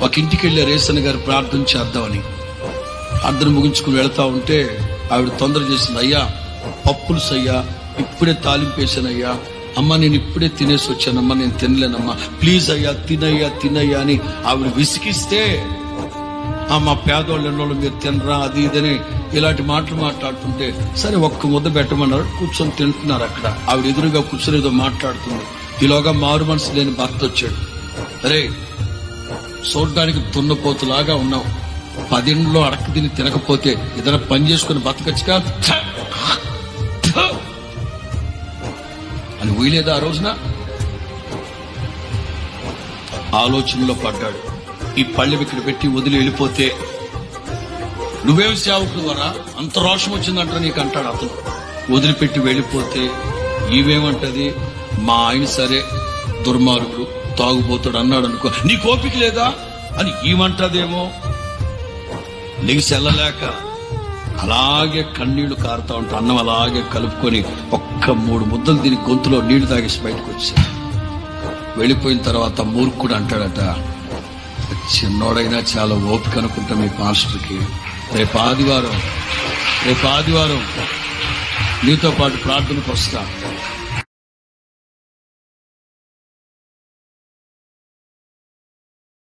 ఒక ఇంటికి వెళ్ళే రేసన్న గారు ప్రార్థన చేద్దామని ప్రార్థన ముగించుకుని వెళతా ఉంటే ఆవిడ తొందర చేసింది. అయ్యా పప్పులుసు అయ్యా, ఇప్పుడే తాలింపేశానయ్యా, అమ్మ నేను ఇప్పుడే తినేసి వచ్చానమ్మా, నేను తినలేనమ్మా, ప్లీజ్ అయ్యా తినయ్యా తినయ్యా అని ఆవిడ విసిగిస్తే, మా పేదోళ్ళు మీరు తినరా అది ఇదని ఇలాంటి మాటలు మాట్లాడుతుంటే సరే ఒక్క ముద్ద పెట్టమన్నారు. కూర్చొని తింటున్నారు. అక్కడ ఆవిడ ఎదురుగా కూర్చొని ఏదో మాట్లాడుతుంది. ఈలోగా మారు మనసు లేని భర్త వచ్చాడు. అరే చూడ్డానికి దున్నపోతులాగా ఉన్నావు, 10 ఇంట్లో అడక్క తిని తినకపోతే ఏదైనా పని చేసుకుని బతకచ్చుగా అని ఊయలేదా ఆ రోజున? ఆలోచనలో పడ్డాడు. ఈ పళ్ళెం ఇక్కడ పెట్టి వదిలి వెళ్ళిపోతే నువ్వేం సేవకుడు వరా, అంత రోషం వచ్చిందంట నీకు అంటాడు అతను. వదిలిపెట్టి వెళ్ళిపోతే ఈవేమంటది, మా ఆయన సరే దుర్మార్గుడు తాగుబోతాడు అన్నాడు అనుకో, నీ ఓపిక లేదా అని ఈమంటదేమో. లెగిసి వెళ్ళలేక అలాగే కన్నీళ్లు కారుతా ఉంటా. అన్నం అలాగే కలుపుకొని ఒక్క 3 ముద్దలు దీని గొంతులో నీళ్లు తాగేసి బయటకు వచ్చాడు. వెళ్ళిపోయిన తర్వాత మూర్ఖుడు అంటాడట, చిన్నోడైనా చాలా ఓపిక అనుకుంటా మీ పాస్టర్కి. రేపు ఆదివారం నీతో పాటు ప్రార్థనకు వస్తా.